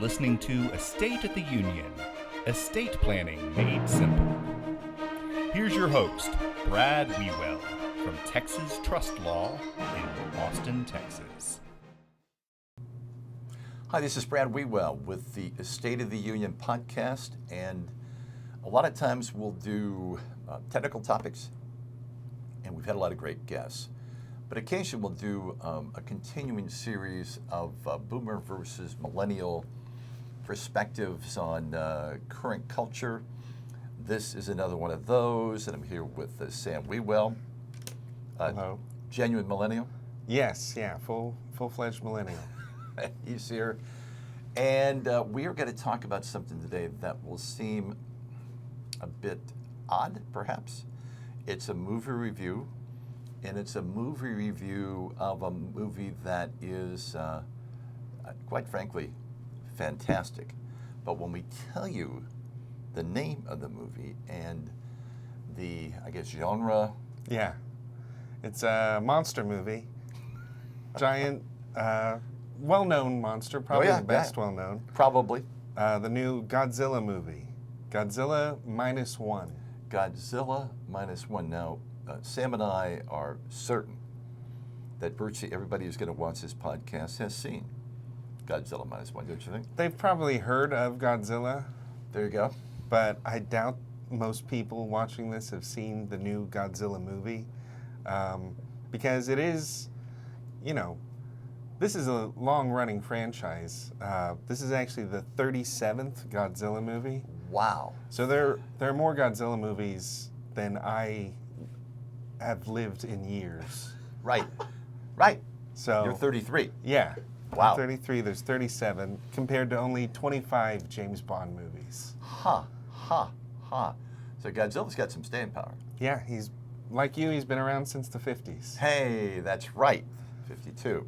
listening to A State of the Union, estate planning made simple. Here's your host, Brad Wewell, from Texas Trust Law in Austin, Texas. Hi, this is Brad Wewell with the State of the Union podcast, and a lot of times we'll do technical topics, and we've had a lot of great guests. But occasionally we'll do a continuing series of boomer versus millennial perspectives on current culture. This is another one of those, and I'm here with Sam Wewell. Hello. Genuine millennial? Yes, yeah, full-fledged millennial. He's here. And we are going to talk about something today that will seem a bit odd, perhaps. It's a movie review. And it's a movie review of a movie that is, quite frankly, fantastic. But when we tell you the name of the movie and the, I guess, genre. Yeah. It's a monster movie. Giant, well-known monster, probably the best well-known. Probably. The new Godzilla movie, Godzilla Minus One. Godzilla Minus One. Now, Sam and I are certain that virtually everybody who's going to watch this podcast has seen Godzilla Minus One, don't you think? They've probably heard of Godzilla. There you go. But I doubt most people watching this have seen the new Godzilla movie, because it is, this is a long-running franchise. This is actually the 37th Godzilla movie. Wow. So there are more Godzilla movies than I have lived in years. Right. So you're 33. Yeah. Wow. I'm 33, there's 37, compared to only 25 James Bond movies. So Godzilla's got some staying power. Yeah, he's, like you, he's been around since the 50s. Hey, that's right, 52.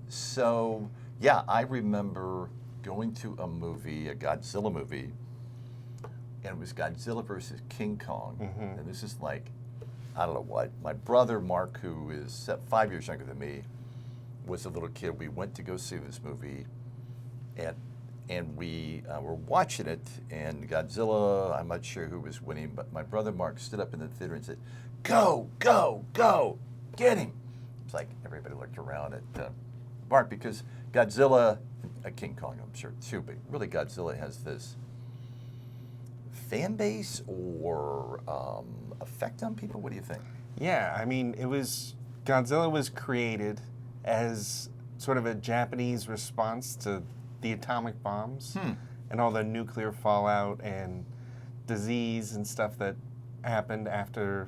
So, yeah, I remember going to a movie, a Godzilla movie, and it was Godzilla versus King Kong. Mm-hmm. And this is like, I don't know what. My brother, Mark, who is 5 years younger than me, was a little kid. We went to go see this movie, and we were watching it, and Godzilla, I'm not sure who was winning, but my brother Mark stood up in the theater and said, "Go, go, go, get him." It's like everybody looked around at Mark, because Godzilla, King Kong I'm sure too, but really Godzilla has this fan base or effect on people. What do you think? Yeah, I mean, Godzilla was created as sort of a Japanese response to the atomic bombs and all the nuclear fallout and disease and stuff that happened after,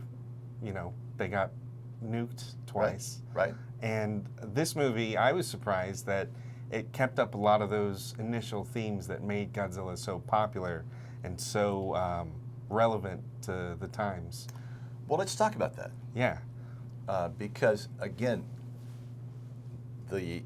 they got nuked twice. Right. And this movie, I was surprised that it kept up a lot of those initial themes that made Godzilla so popular and so relevant to the times. Well, let's talk about that. Yeah. Because, again, the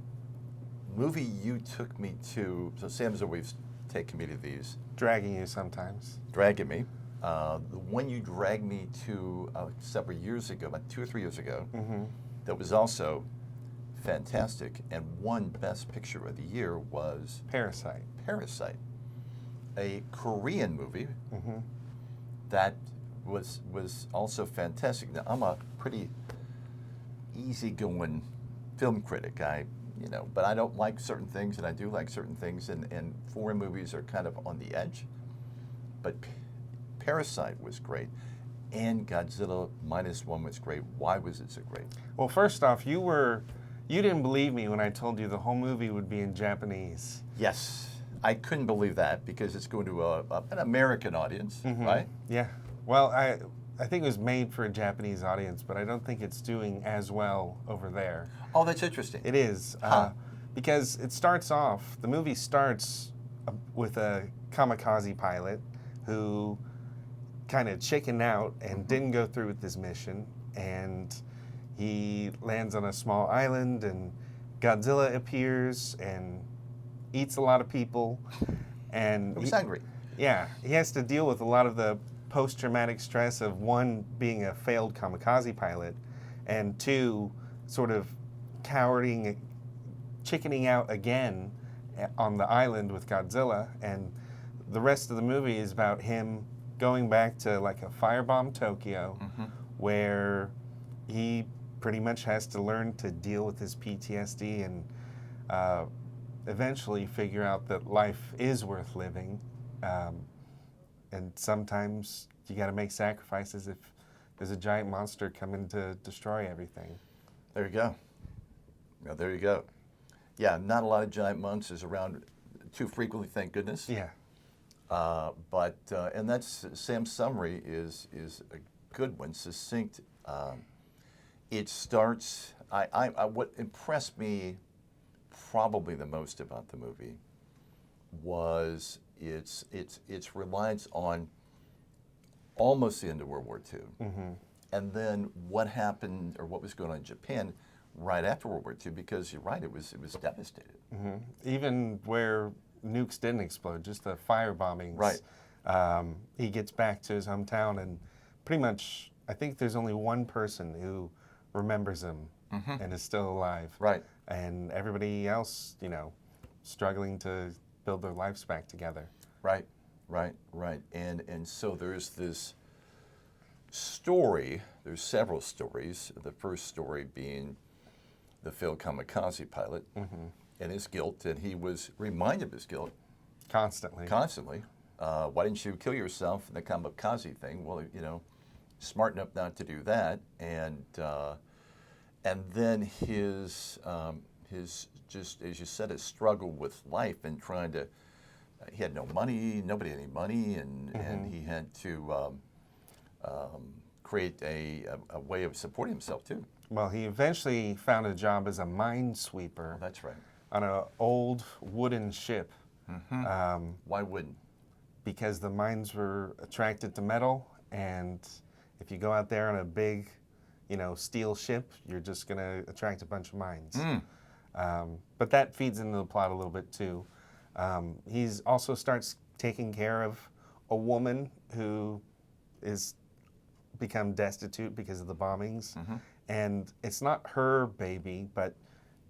movie you took me to, so Sam's always taken me to these. Dragging you sometimes. Dragging me. The one you dragged me to several years ago, about 2 or 3 years ago, that was also fantastic, and won Best Picture of the Year was Parasite, a Korean movie that was also fantastic. Now, I'm a pretty easygoing film critic, but I don't like certain things, and I do like certain things, and foreign movies are kind of on the edge. But Parasite was great, and Godzilla Minus One was great. Why was it so great? Well, first off, you didn't believe me when I told you the whole movie would be in Japanese. Yes, I couldn't believe that, because it's going to an American audience, right? Yeah. Well, I think it was made for a Japanese audience, but I don't think it's doing as well over there. Oh, that's interesting. It is, because the movie starts with a kamikaze pilot who kind of chickened out and didn't go through with his mission, and he lands on a small island, and Godzilla appears and eats a lot of people, and He was hungry. Yeah, he has to deal with a lot of the post-traumatic stress of, one, being a failed kamikaze pilot, and two, sort of chickening out again on the island with Godzilla, and the rest of the movie is about him going back to like a firebomb Tokyo, where he pretty much has to learn to deal with his PTSD and eventually figure out that life is worth living. And sometimes you got to make sacrifices if there's a giant monster coming to destroy everything. There you go. Now, there you go. Yeah, not a lot of giant monsters around too frequently, thank goodness. Yeah. But and that's Sam's summary is a good one, succinct. It starts. What impressed me probably the most about the movie was its reliance on almost the end of World War II, and then what happened or what was going on in Japan right after World War II. Because you're right, it was devastated. Even where nukes didn't explode, just the fire bombings. Right. He gets back to his hometown, and pretty much, I think there's only one person who remembers him and is still alive. Right. And everybody else, struggling to build their lives back together. Right. And so there's this story. There's several stories. The first story being the failed kamikaze pilot and his guilt, and he was reminded of his guilt Constantly. Why didn't you kill yourself in the kamikaze thing? Well, smart enough not to do that, and then his just as you said, his struggle with life and trying to. He had no money, nobody had any money, and he had to create a way of supporting himself too. Well, he eventually found a job as a minesweeper. Oh, that's right. On an old wooden ship. Why wouldn't? Because the mines were attracted to metal, and if you go out there on a big, steel ship, you're just going to attract a bunch of mines. But that feeds into the plot a little bit too. He's also starts taking care of a woman who is become destitute because of the bombings, and it's not her baby, but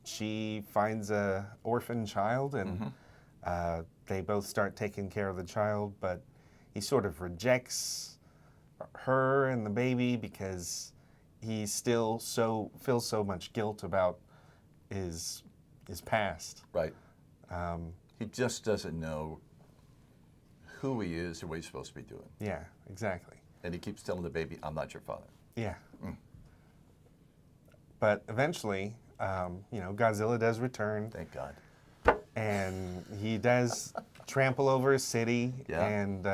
she finds a orphan child, and they both start taking care of the child, but he sort of rejects her and the baby because he still feels so much guilt about his past. Right. He just doesn't know who he is or what he's supposed to be doing. Yeah, exactly. And he keeps telling the baby, "I'm not your father." Yeah. But eventually, Godzilla does return. Thank God. And he does trample over a city. Yeah. And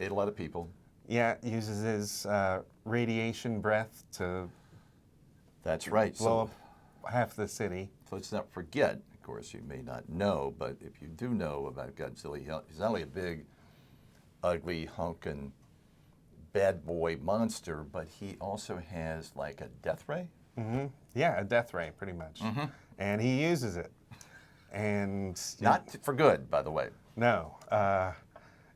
Ate a lot of people. yeah, uses his radiation breath to That's right. blow up half the city. So let's not forget, of course, you may not know, but if you do know about Godzilla, he's not only a big, ugly, honkin' bad boy monster, but he also has like a death ray. Yeah, a death ray, pretty much. And he uses it. And Not for good, by the way. no,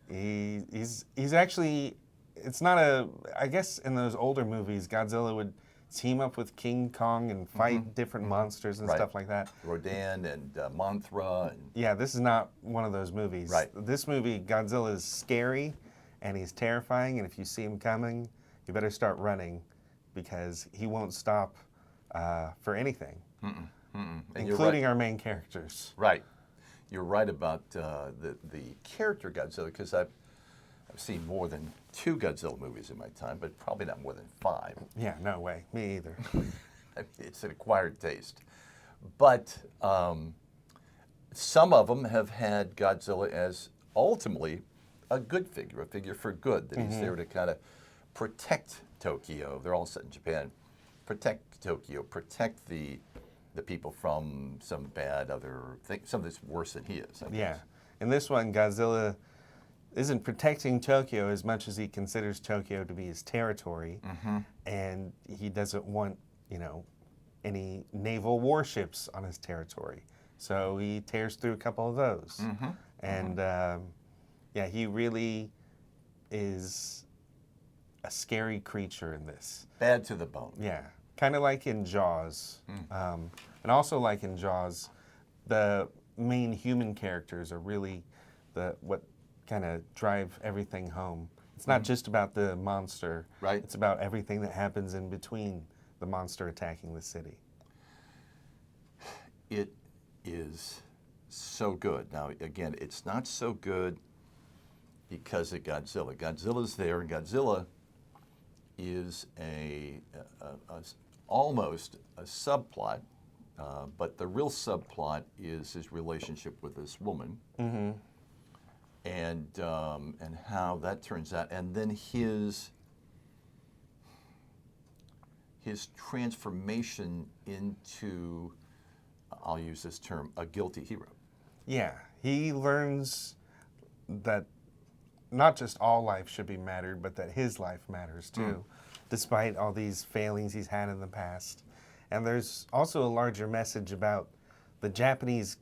he's actually. It's not a. I guess in those older movies, Godzilla would team up with King Kong and fight different monsters and Right. stuff like that. Rodan and Mothra. And Yeah, this is not one of those movies. Right. This movie, Godzilla is scary and he's terrifying, and if you see him coming, you better start running because he won't stop for anything, And you're including right. our main characters. Right. You're right about the character Godzilla, because I've seen more than 2 Godzilla movies in my time, but probably not more than 5. Yeah, no way. Me either. It's an acquired taste. But some of them have had Godzilla as ultimately a good figure, a figure for good, that he's there to kind of protect Tokyo. They're all set in Japan. Protect Tokyo, protect the people from some bad other thing, something that's worse than he is. I Yeah. guess. In this one, Godzilla isn't protecting Tokyo as much as he considers Tokyo to be his territory, and he doesn't want, any naval warships on his territory. So he tears through a couple of those. And yeah, he really is a scary creature in this. Bad to the bone. Yeah, kind of like in Jaws. And also like in Jaws, the main human characters are really what kind of drive everything home. It's not just about the monster. Right. It's about everything that happens in between the monster attacking the city. It is so good. Now, again, it's not so good because of Godzilla. Godzilla's there, and Godzilla is almost a subplot, but the real subplot is his relationship with this woman, and how that turns out, and then his transformation into, I'll use this term, a guilty hero. Yeah, he learns that not just all life should be mattered, but that his life matters too, despite all these failings he's had in the past. And there's also a larger message about the Japanese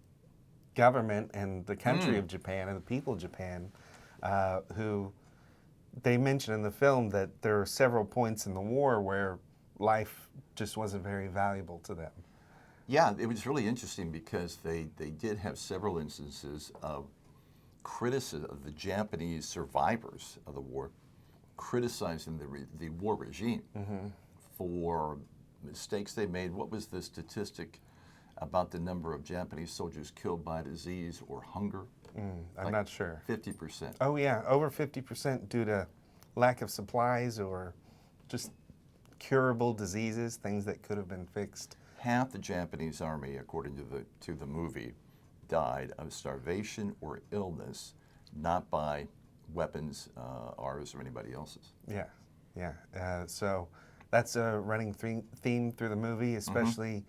government and the country of Japan and the people of Japan, who they mention in the film that there are several points in the war where life just wasn't very valuable to them. Yeah, it was really interesting because they did have several instances of criticism of the Japanese survivors of the war, criticizing the war regime for mistakes they made. What was the statistic about the number of Japanese soldiers killed by disease or hunger? I'm not sure. 50%. Oh yeah, over 50% due to lack of supplies or just curable diseases, things that could have been fixed. Half the Japanese army, according to the movie, died of starvation or illness, not by weapons, ours or anybody else's. Yeah. So that's a running theme through the movie, especially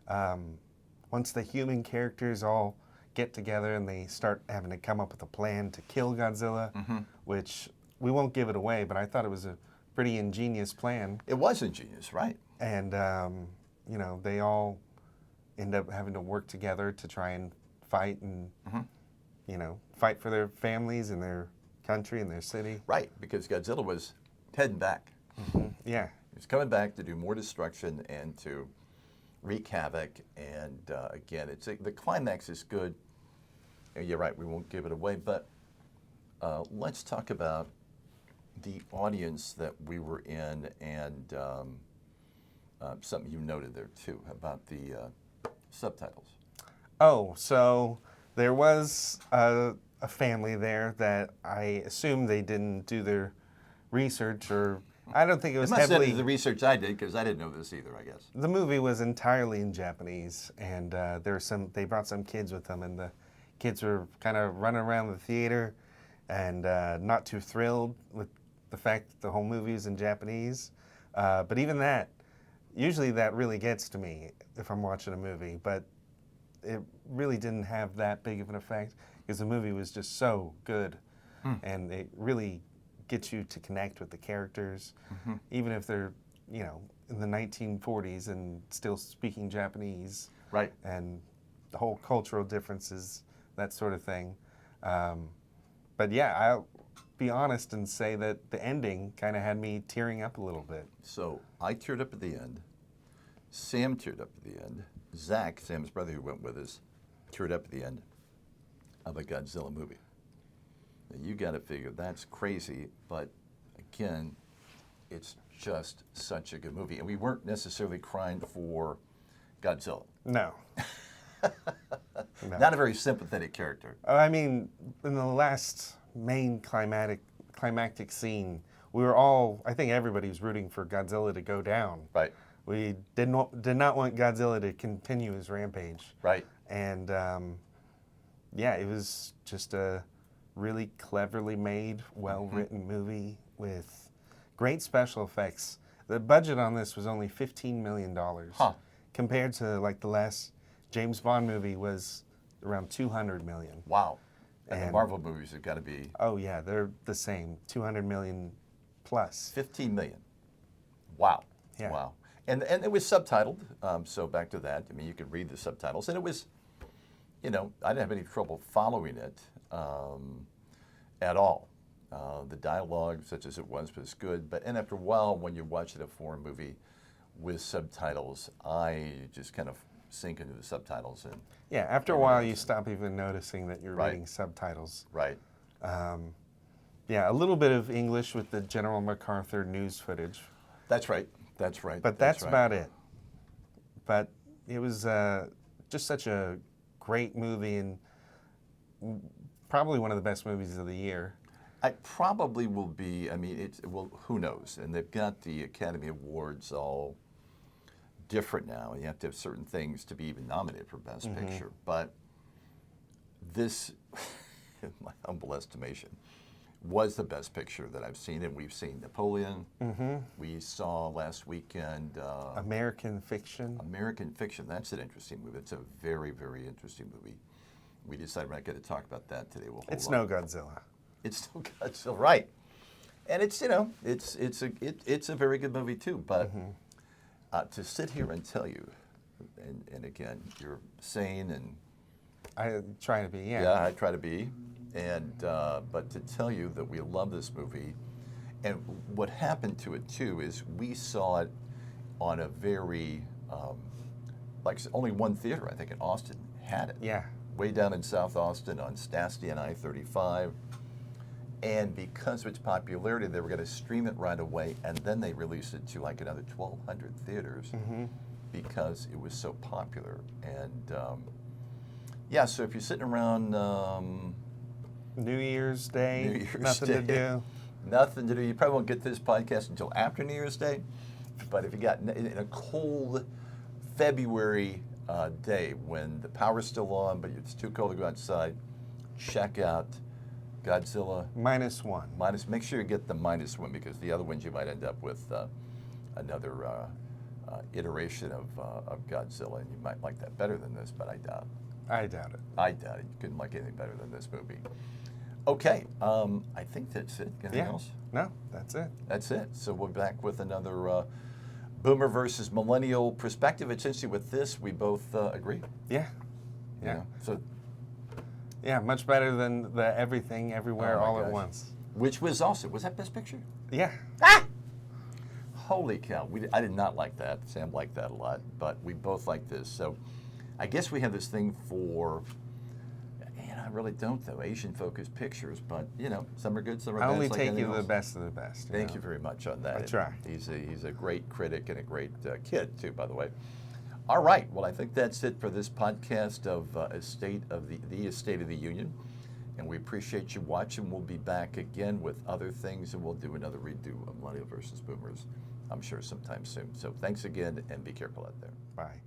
once the human characters all get together and they start having to come up with a plan to kill Godzilla, which we won't give it away, but I thought it was a pretty ingenious plan. It was ingenious, right? And they all end up having to work together to try and fight and, fight for their families and their country and their city. Right, because Godzilla was heading back. Yeah. He was coming back to do more destruction and to wreak havoc. And again, the climax is good. And you're right, we won't give it away. But let's talk about the audience that we were in and something you noted there too about the subtitles. Oh, so there was a family there that I assume they didn't do their research, or I don't think it was It must have heavily. been the research I did because I didn't know this either, I guess. The movie was entirely in Japanese, and they brought some kids with them, and the kids were kind of running around the theater and not too thrilled with the fact that the whole movie is in Japanese. But even that, usually that really gets to me if I'm watching a movie, but it really didn't have that big of an effect because the movie was just so good, and it really gets you to connect with the characters, even if they're, in the 1940s and still speaking Japanese. Right. And the whole cultural differences, that sort of thing. But yeah, I'll be honest and say that the ending kind of had me tearing up a little bit. So I teared up at the end. Sam teared up at the end. Zach, Sam's brother who went with us, teared up at the end of a Godzilla movie. Now, you got to figure that's crazy, but again, it's just such a good movie. And we weren't necessarily crying for Godzilla. No. No. Not a very sympathetic character. I mean, in the last main climactic scene, we were all, I think everybody was rooting for Godzilla to go down. Right. We did not want Godzilla to continue his rampage. Right. And it was just a really cleverly made, well-written movie with great special effects. The budget on this was only $15 million, compared to like the last James Bond movie was around $200 million. Wow. And the Marvel movies have got to be... Oh yeah, they're the same, $200 million plus. 15 million. Wow. Yeah. Wow. And it was subtitled, so back to that. I mean, you could read the subtitles, and it was, I didn't have any trouble following it at all. The dialogue, such as it was good. And after a while, when you're watching a foreign movie with subtitles, I just kind of sink into the subtitles. And Yeah, after a while you stop even noticing that you're Right. reading subtitles. right. Yeah, a little bit of English with the General MacArthur news footage, That's right. That's right. but that's right. about it. But it was just such a great movie and probably one of the best movies of the year. I probably will be. I mean, well, who knows? And they've got the Academy Awards all different now. You have to have certain things to be even nominated for Best Picture. But this, in my humble estimation, was the best picture that I've seen. And we've seen Napoleon. We saw last weekend American Fiction. American Fiction. That's an interesting movie. It's a very, very interesting movie. We decided we're not going to talk about that today. We'll hold It's on. no Godzilla. It's still Godzilla, right? And it's it's a very good movie too. But to sit here and tell you, and again, you're sane and I try to be, yeah, I try to be, and but to tell you that we love this movie, and what happened to it too is we saw it on a very like only one theater, I think, in Austin had it. Yeah. Way down in South Austin on Stastny and I-35. And because of its popularity, they were going to stream it right away, and then they released it to like another 1,200 theaters because it was so popular. And yeah, so if you're sitting around New Year's Day, New Year's nothing to Day. do. Nothing to do. You probably won't get this podcast until after New Year's Day. But if you got in a cold February day when the power's still on, but it's too cold to go outside, check out Godzilla Minus One. Make sure you get the -1 because the other ones you might end up with another iteration of Godzilla, and you might like that better than this, but I doubt it. I doubt it. I doubt it. You couldn't like anything better than this movie. Okay, I think that's it. Anything else? No, that's it. That's it. So we're back with another Boomer versus Millennial perspective. It's interesting with this, we both agree. Yeah. you Yeah. know? So, Yeah, much better than the Everything Everywhere Oh my All at gosh. Once. which was also, was that Best Picture? Yeah. Holy cow. I did not like that. Sam liked that a lot, but we both like this. So I guess we have this thing for, I really don't though, Asian-focused pictures, but some are good, some are bad. I only It's like take anything you to the else. best of the best. Thank you very much on that. I try. He's a great critic and a great kid too, by the way. All right. Well, I think that's it for this podcast of Estate of the Estate of the Union, and we appreciate you watching. We'll be back again with other things, and we'll do another redo of Millennial versus Boomers, I'm sure sometime soon. So thanks again, and be careful out there. Bye.